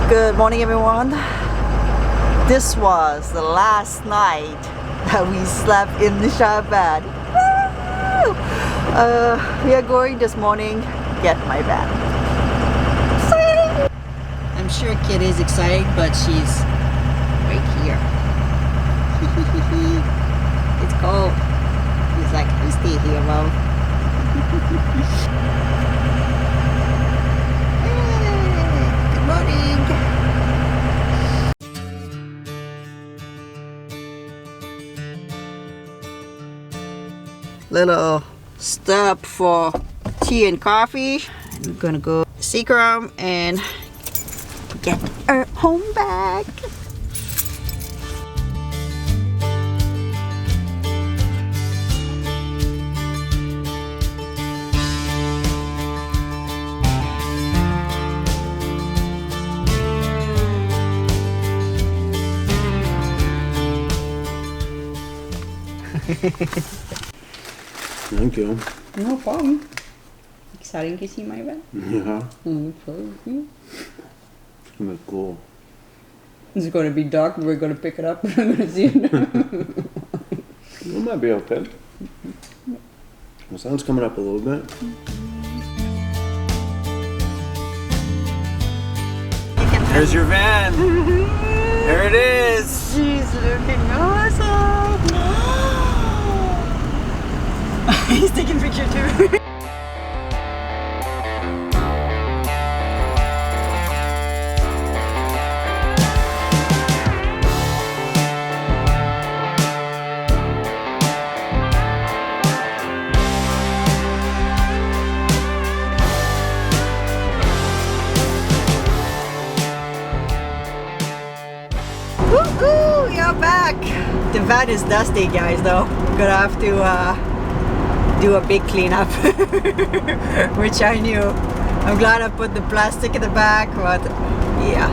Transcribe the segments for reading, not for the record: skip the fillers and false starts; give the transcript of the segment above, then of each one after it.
Good morning, everyone. This was the last night that we slept in the shower bed. We are going this morning get my van. I'm sure Kid is excited, but she's right here. It's cold. He's like, you stay here, Mom. Good morning. Little stop for tea and coffee. I'm gonna go Seagram and get our home bag. Thank you. No problem. Exciting to see my van. Yeah. Mm-hmm. It's gonna be cool. It's going to be dark. We're going to pick it up. I'm going to see it. It might be okay. The sun's coming up a little bit. There's your van. There it is. She's looking awesome. He's taking a picture too. Woohoo! We are back. The van is dusty, guys. Though we're gonna have to do a big cleanup, which I knew. I'm glad I put the plastic in the back, but yeah,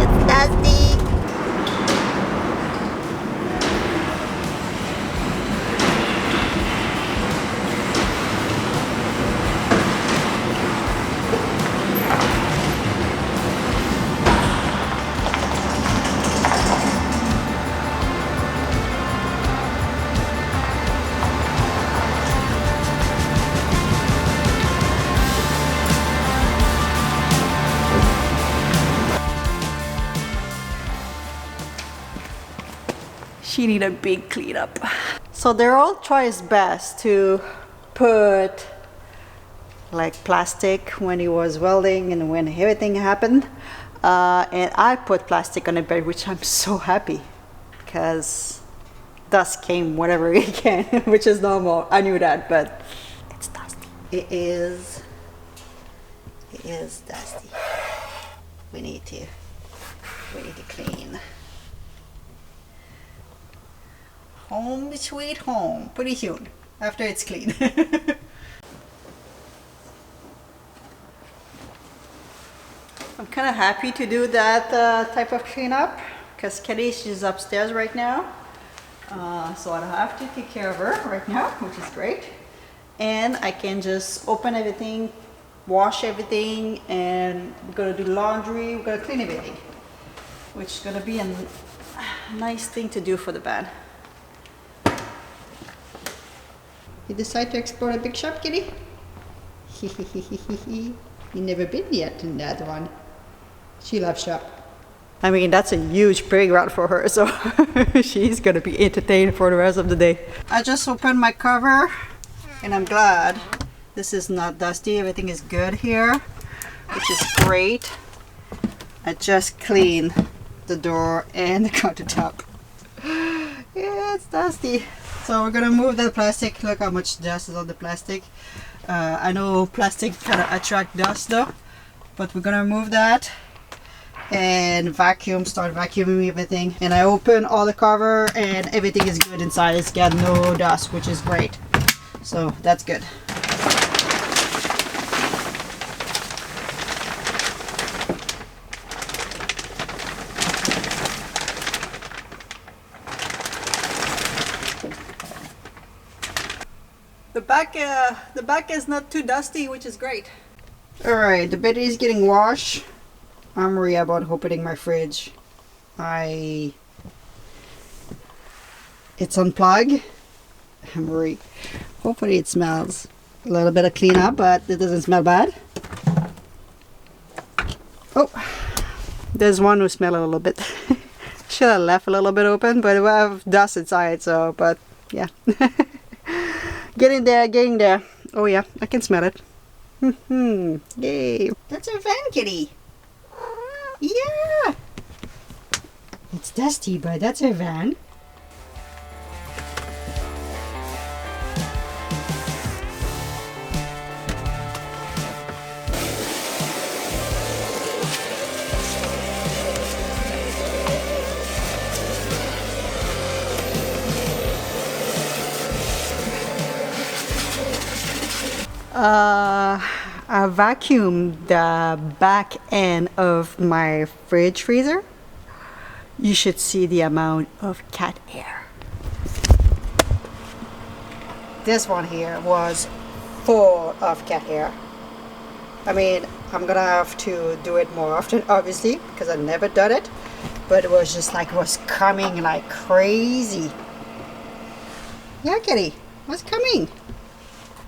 it's dusty. She need a big cleanup. So they're all try his best to put like plastic when he was welding and when everything happened. And I put plastic on the bed, which I'm so happy because dust came whenever it can, which is normal. I knew that, but it's dusty. It is dusty. We need to clean. Home sweet home, pretty soon, after it's clean. I'm kind of happy to do that type of cleanup because Kelly, she's upstairs right now. So I don't have to take care of her right now, which is great. And I can just open everything, wash everything, and we're gonna do laundry, we're gonna clean everything, which is gonna be a nice thing to do for the van. You decide to explore a big shop, kitty? You never been yet in that one. She loves shop. I mean, that's a huge playground for her, so she's gonna be entertained for the rest of the day. I just opened my cover, and I'm glad this is not dusty. Everything is good here, which is great. I just cleaned the door and the countertop. Yeah, it's dusty. So we're gonna move the plastic. Look how much dust is on the plastic. I know plastic kind of attract dust though, but we're gonna remove that and start vacuuming everything. And I open all the cover and everything is good inside. It's got no dust, which is great. So that's good. The back is not too dusty, which is great. All right, the bed is getting washed. I'm worried about opening my fridge. It's unplugged. I'm worried. Hopefully it smells. A little bit of cleanup, but it doesn't smell bad. Oh, there's one who smells a little bit. Should have left a little bit open, but we have dust inside, so, but yeah. Getting there. Oh yeah, I can smell it. Yay. That's a van kitty. Yeah. It's dusty, but that's a van. I vacuumed the back end of my fridge freezer. You should see the amount of cat hair. This one here was full of cat hair. I mean, I'm gonna have to do it more often, obviously, because I've never done it. But it was just like, it was coming like crazy. Yeah, kitty, what's coming?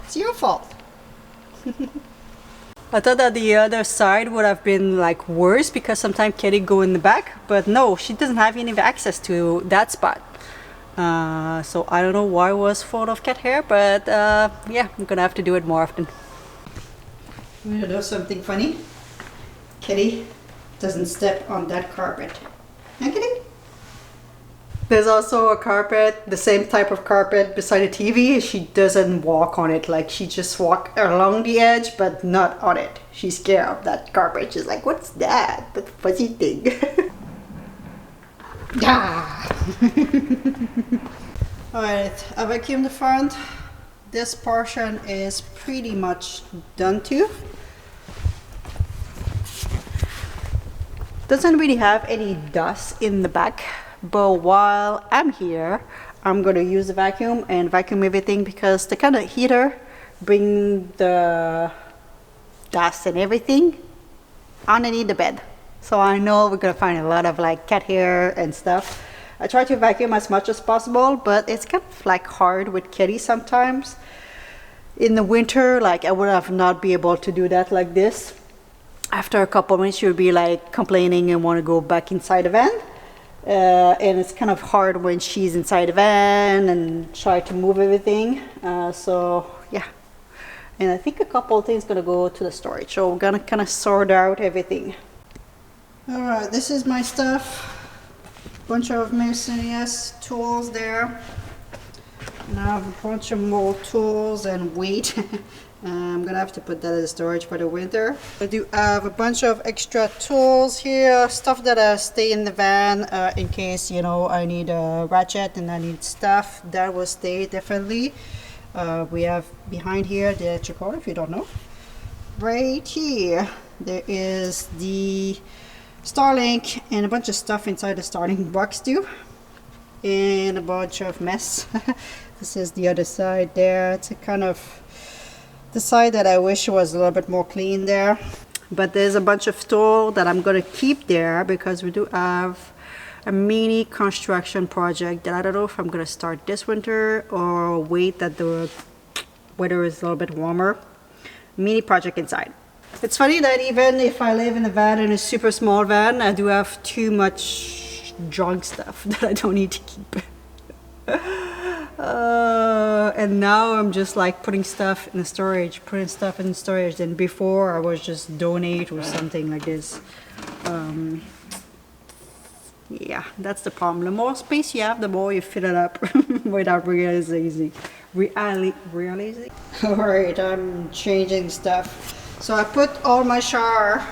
It's your fault. I thought that the other side would have been like worse because sometimes kitty go in the back, but no, she doesn't have any access to that spot. So I don't know why it was full of cat hair, but yeah, I'm gonna have to do it more often. You wanna know something funny? Kitty doesn't step on that carpet. Huh, kitty? There's also a carpet, the same type of carpet beside the TV. She doesn't walk on it. Like, she just walks along the edge, but not on it. She's scared of that carpet. She's like, what's that? That fuzzy thing. Ah. Alright, I vacuumed the front. This portion is pretty much done too. Doesn't really have any dust in the back. But while I'm here, I'm going to use the vacuum and vacuum everything because the kind of heater bring the dust and everything underneath the bed. So I know we're going to find a lot of like cat hair and stuff. I try to vacuum as much as possible, but it's kind of like hard with kitty sometimes. In the winter, like I would have not be able to do that like this. After a couple of minutes, she'll be like complaining and want to go back inside the van. And it's kind of hard when she's inside the van and try to move everything. So yeah, and I think a couple of things gonna go to the storage. So we're gonna kind of sort out everything. All right, this is my stuff. Bunch of miscellaneous tools there. And I have a bunch of more tools and weight. I'm gonna have to put that in storage for the winter. I do have a bunch of extra tools here, stuff that stay in the van in case, you know, I need a ratchet and I need stuff. That will stay definitely. We have behind here the electric cord, if you don't know. Right here, there is the Starlink and a bunch of stuff inside the Starlink box too. And a bunch of mess. This is the other side there. It's a kind of the side that I wish was a little bit more clean there. But there's a bunch of tools that I'm gonna keep there because we do have a mini construction project that I don't know if I'm gonna start this winter or wait that the weather is a little bit warmer. Mini project inside. It's funny that even if I live in a van, in a super small van, I do have too much junk stuff that I don't need to keep. And now I'm just like putting stuff in the storage, and before I was just donate or something like this. Yeah, that's the problem. The more space you have, the more you fill it up without realizing. Alright, I'm changing stuff. So I put all my shower,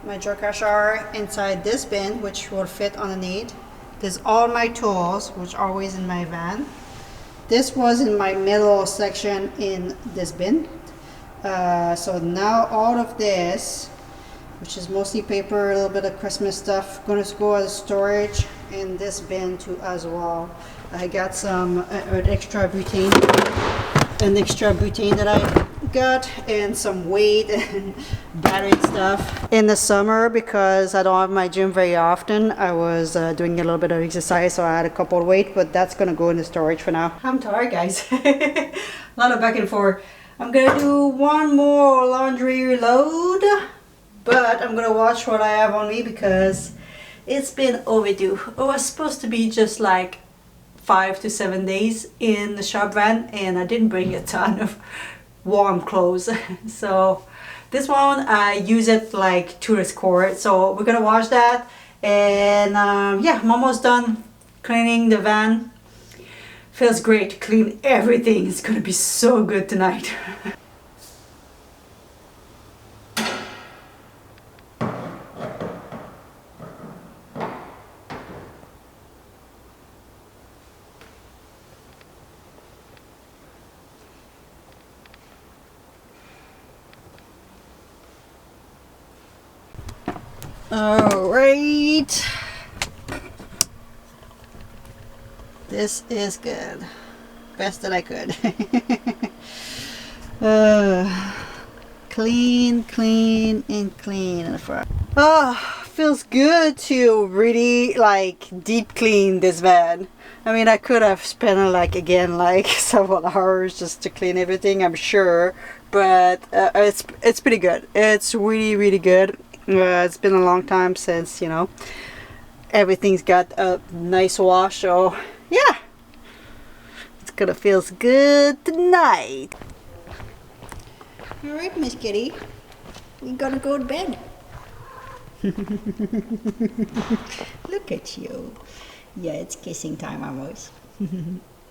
my Jerka shower inside this bin, which will fit underneath. There's all my tools, which are always in my van. This was in my middle section in this bin. So now all of this, which is mostly paper, a little bit of Christmas stuff, gonna go as storage in this bin too as well. I got some an extra butane that I got and some weight and battery and stuff. In the summer, because I don't have my gym very often, I was doing a little bit of exercise, so I had a couple of weight, but that's gonna go in the storage for now. I'm tired, guys. A lot of back and forth. I'm gonna do one more laundry load, but I'm gonna watch what I have on me because it's been overdue. It was supposed to be just like 5 to 7 days in the shop van, and I didn't bring a ton of warm clothes. So this one I use it like tourist court, so we're gonna wash that. And yeah, I'm almost done cleaning the van. Feels great to clean everything. It's gonna be so good tonight. All right, this is good, best that I could. Clean, clean, and clean in the front. Oh, feels good to really like deep clean this van. I mean, I could have spent like again like several hours just to clean everything, I'm sure, but it's pretty good. It's really good. It's been a long time since, you know, everything's got a nice wash, so yeah, it's gonna feels good tonight. All right, Miss Kitty, we gotta go to bed. Look at you. Yeah, it's kissing time almost.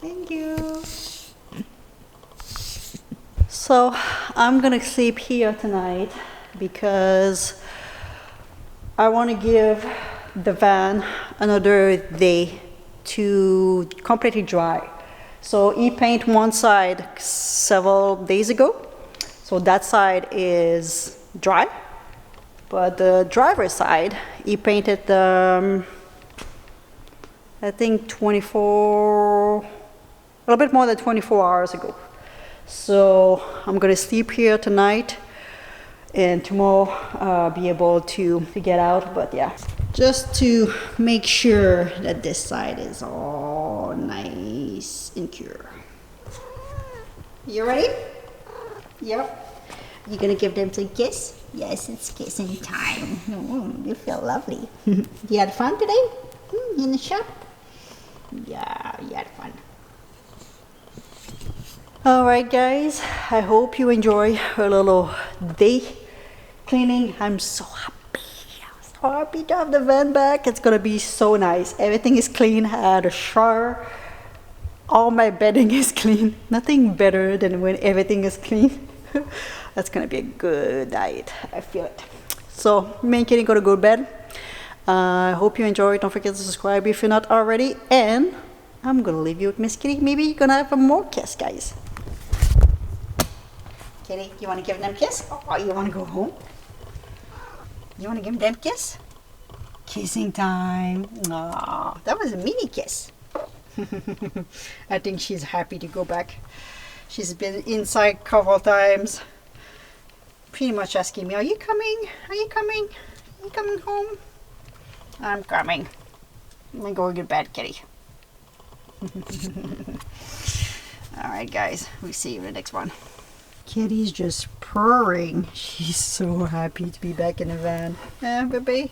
Thank you. So I'm gonna sleep here tonight because I want to give the van another day to completely dry. So he painted one side several days ago, so that side is dry, but the driver's side he painted I think 24, a little bit more than 24 hours ago. So I'm gonna sleep here tonight and tomorrow be able to get out. But yeah, just to make sure that this side is all nice and pure. You ready? Yep. You gonna give them a kiss? Yes, it's kissing time. You feel lovely. You had fun today in the shop? Yeah, you had fun. Alright guys, I hope you enjoy a little day cleaning. I'm so happy to have the van back. It's gonna be so nice. Everything is clean. I had a shower. All my bedding is clean. Nothing better than when everything is clean. That's gonna be a good night. I feel it. So me and Kitty gonna go to bed. I hope you enjoy. Don't forget to subscribe if you're not already. And I'm gonna leave you with Miss Kitty. Maybe you're gonna have a more kiss, guys. Kitty, you wanna give them a kiss? Oh, you wanna go home? You want to give them a kiss? Kissing time. Aww, that was a mini kiss. I think she's happy to go back. She's been inside a couple times. Pretty much asking me, are you coming? Are you coming? Are you coming home? I'm coming. I'm going to go to bed, Kitty. Alright guys, we'll see you in the next one. Kitty's just purring. She's so happy to be back in the van. Yeah, baby.